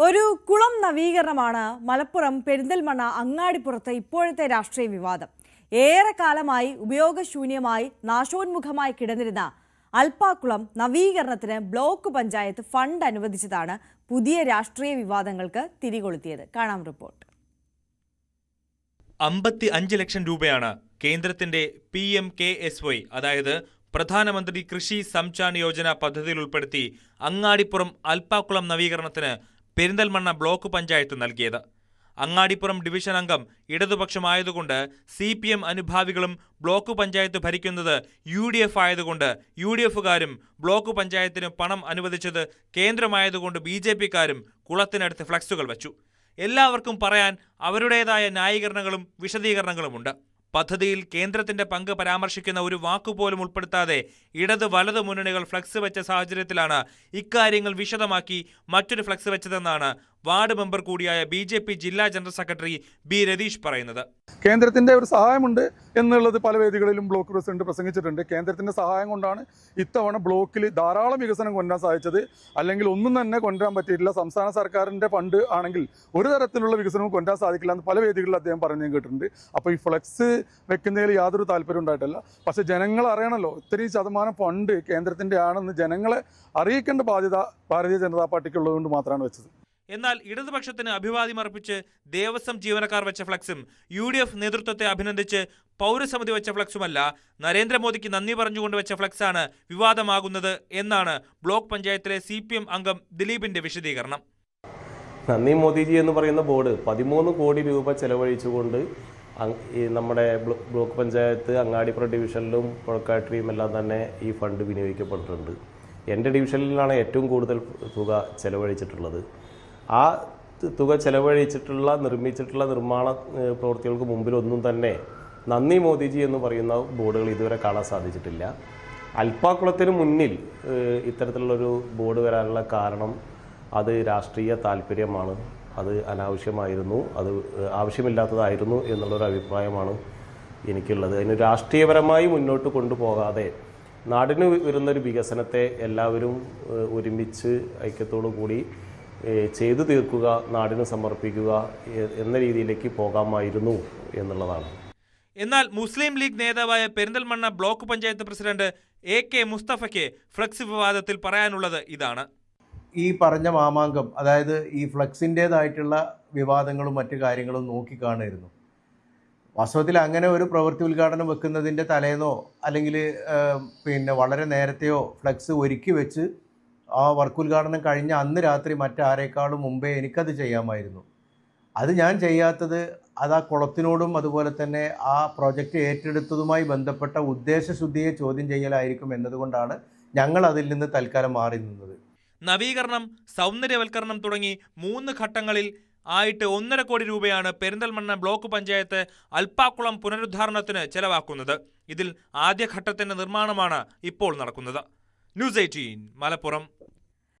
ഒരു കുളം നവീകരണമാണ് മലപ്പുറം പെരിന്തൽമണ്ണ അങ്ങാടിപ്പുറത്ത് ഇപ്പോഴത്തെ രാഷ്ട്രീയ വിവാദം. ഏറെക്കാലമായി ഉപയോഗശൂന്യമായി നാശോന്മുഖമായി കിടന്നിരുന്ന അൽപ്പാക്കുളം നവീകരണത്തിന് ബ്ലോക്ക് പഞ്ചായത്ത് ഫണ്ട് അനുവദിച്ചതാണ് പുതിയ രാഷ്ട്രീയ വിവാദങ്ങൾക്ക് തിരികൊളുത്തിയത്. കാണാം റിപ്പോർട്ട്. 55 ലക്ഷം രൂപയാണ് കേന്ദ്രത്തിന്റെ PMKSY, അതായത് പ്രധാനമന്ത്രി കൃഷി സംചാൻ യോജന പദ്ധതിയിൽ ഉൾപ്പെടുത്തി അങ്ങാടിപ്പുറം അൽപ്പാക്കുളം നവീകരണത്തിന് പെരിന്തൽമണ്ണ ബ്ലോക്ക് പഞ്ചായത്ത് നൽകിയത്. അങ്ങാടിപ്പുറം ഡിവിഷൻ അംഗം ഇടതുപക്ഷമായതുകൊണ്ട് CPM അനുഭാവികളും ബ്ലോക്ക് പഞ്ചായത്ത് ഭരിക്കുന്നത് UDF ആയതുകൊണ്ട് UDFകാരും ബ്ലോക്ക് പഞ്ചായത്തിന് പണം അനുവദിച്ചത് കേന്ദ്രമായതുകൊണ്ട് BJPക്കാരും കുളത്തിനടുത്ത് ഫ്ലക്സുകൾ വച്ചു. എല്ലാവർക്കും പറയാൻ അവരുടേതായ ന്യായീകരണങ്ങളും വിശദീകരണങ്ങളുമുണ്ട്. പദ്ധതിയിൽ കേന്ദ്രത്തിന്റെ പങ്ക് പരാമർശിക്കുന്ന ഒരു വാക്കുപോലും ഉൾപ്പെടുത്താതെ ഇടത് വലത് മുന്നണികൾ ഫ്ലക്സ് വെച്ച സാഹചര്യത്തിലാണ് ഇക്കാര്യങ്ങൾ വിശദമാക്കി മറ്റൊരു ഫ്ലക്സ് വെച്ചതെന്നാണ് വാർഡ് മെമ്പർ കൂടിയായ BJP ജില്ലാ ജനറൽ സെക്രട്ടറി B രതീഷ് പറയുന്നത്. കേന്ദ്രത്തിന്റെ ഒരു സഹായമുണ്ട് എന്നുള്ളത് പല വേദികളിലും ബ്ലോക്ക് പ്രസിഡന്റ് പ്രസംഗിച്ചിട്ടുണ്ട്. കേന്ദ്രത്തിന്റെ സഹായം കൊണ്ടാണ് ഇത്തവണ ബ്ലോക്കിൽ ധാരാളം വികസനം കൊണ്ടുവരാൻ സാധിച്ചത്. അല്ലെങ്കിൽ ഒന്നും തന്നെ കൊണ്ടുവരാൻ പറ്റിയിട്ടില്ല. സംസ്ഥാന സർക്കാരിന്റെ ഫണ്ട് ആണെങ്കിൽ ഒരു തരത്തിലുള്ള വികസനവും കൊണ്ടുവരാൻ സാധിക്കില്ല എന്ന് പല വേദികളിൽ അദ്ദേഹം പറഞ്ഞു കേട്ടിട്ടുണ്ട്. അപ്പോൾ ഈ ഫ്ലക്സ് വെക്കുന്നതിൽ യാതൊരു താല്പര്യം ഉണ്ടായിട്ടില്ല. പക്ഷെ ജനങ്ങൾ അറിയണമല്ലോ, ഇത്രയും ശതമാനം ഫണ്ട് കേന്ദ്രത്തിന്റെ ആണെന്ന് ജനങ്ങളെ അറിയിക്കേണ്ട ബാധ്യത ഭാരതീയ ജനതാ പാർട്ടിക്കുള്ളതുകൊണ്ട് മാത്രമാണ് വെച്ചത്. എന്നാൽ ഇടതുപക്ഷത്തിന് അഭിവാദ്യം അർപ്പിച്ച് ദേവസ്വം ജീവനക്കാർ വെച്ച ഫ്ലക്സും UDF നേതൃത്വത്തെ അഭിനന്ദിച്ച് പൗരസമിതി വെച്ച ഫ്ലക്സുമല്ല, നരേന്ദ്രമോദിക്ക് നന്ദി പറഞ്ഞുകൊണ്ട് വെച്ച ഫ്ലക്സാണ് വിവാദമാകുന്നത് എന്നാണ് ബ്ലോക്ക് പഞ്ചായത്തിലെ CPM അംഗം ദിലീപിന്റെ വിശദീകരണം. നന്ദി മോദിജി എന്ന് പറയുന്ന ബോർഡ് 13 കോടി രൂപ ചെലവഴിച്ചുകൊണ്ട് നമ്മുടെ ബ്ലോക്ക് പഞ്ചായത്ത് അങ്ങാടിപ്പുറം ഡിവിഷനിലും പുഴക്കാട്ടിയും എല്ലാം തന്നെ ഈ ഫണ്ട് വിനിയോഗിക്കപ്പെട്ടിട്ടുണ്ട്. എൻ്റെ ഡിവിഷനിലാണ് ഏറ്റവും കൂടുതൽ തുക ചെലവഴിച്ചിട്ടുള്ളത്. ആ തുക ചെലവഴിച്ചിട്ടുള്ള നിർമ്മാണ പ്രവൃത്തികൾക്ക് മുമ്പിലൊന്നും തന്നെ നന്ദി മോദിജി എന്ന് പറയുന്ന ബോർഡുകൾ ഇതുവരെ കാണാൻ സാധിച്ചിട്ടില്ല. അൽപ്പാക്കുളത്തിന് മുന്നിൽ ഇത്തരത്തിലുള്ളൊരു ബോർഡ് വരാനുള്ള കാരണം അത് രാഷ്ട്രീയ താല്പര്യമാണ്. അത് അനാവശ്യമായിരുന്നു, അത് ആവശ്യമില്ലാത്തതായിരുന്നു എന്നുള്ളൊരു അഭിപ്രായമാണ് എനിക്കുള്ളത്. അതിന് രാഷ്ട്രീയപരമായി മുന്നോട്ട് കൊണ്ടുപോകാതെ നാടിന് വരുന്നൊരു വികസനത്തെ എല്ലാവരും ഒരുമിച്ച് ഐക്യത്തോടു കൂടി ചെയ്തു തീർക്കുക, നാടിന് സമർപ്പിക്കുക എന്ന രീതിയിലേക്ക് പോകാമായിരുന്നു എന്നുള്ളതാണ്. എന്നാൽ മുസ്ലിം ലീഗ് നേതാവായ Perinthalmanna block panchayat president AK മുസ്തഫയ്ക്ക് ഫ്ലക്സ് വിവാദത്തിൽ പറയാനുള്ളത് ഇതാണ്. ഈ പറഞ്ഞ മാമാങ്കം, അതായത് ഈ ഫ്ലക്സിൻ്റേതായിട്ടുള്ള വിവാദങ്ങളും മറ്റു കാര്യങ്ങളും നോക്കിക്കാണുമായിരുന്നു. വാസ്തവത്തിൽ അങ്ങനെ ഒരു പ്രവൃത്തി ഉദ്ഘാടനം വെക്കുന്നതിൻ്റെ തലേന്നോ അല്ലെങ്കിൽ വളരെ നേരത്തെയോ ഫ്ലക്സ് ഒരുക്കി വെച്ച് ആ വർക്ക് ഉദ്ഘാടനം കഴിഞ്ഞ അന്ന് രാത്രി മറ്റാരേക്കാളും മുമ്പേ എനിക്കത് ചെയ്യാമായിരുന്നു. അത് ഞാൻ ചെയ്യാത്തത് അത് ആ കുളത്തിനോടും അതുപോലെ തന്നെ ആ പ്രോജക്റ്റ് ഏറ്റെടുത്തതുമായി ബന്ധപ്പെട്ട ഉദ്ദേശശുദ്ധിയെ ചോദ്യം ചെയ്യലായിരിക്കും എന്നതുകൊണ്ടാണ് ഞങ്ങൾ അതിൽ നിന്ന് തൽക്കാലം മാറി നിന്നത്. നവീകരണം, സൗന്ദര്യവൽക്കരണം തുടങ്ങി 3 ഘട്ടങ്ങളിൽ ആയിട്ട് 1.5 കോടി രൂപയാണ് പെരിന്തൽമണ്ണ ബ്ലോക്ക് പഞ്ചായത്ത് അൽപ്പാക്കുളം പുനരുദ്ധാരണത്തിന് ചെലവാക്കുന്നത്. ഇതിൽ ആദ്യഘട്ടത്തിന്റെ നിർമ്മാണമാണ് ഇപ്പോൾ നടക്കുന്നത്. News 18 മലപ്പുറം.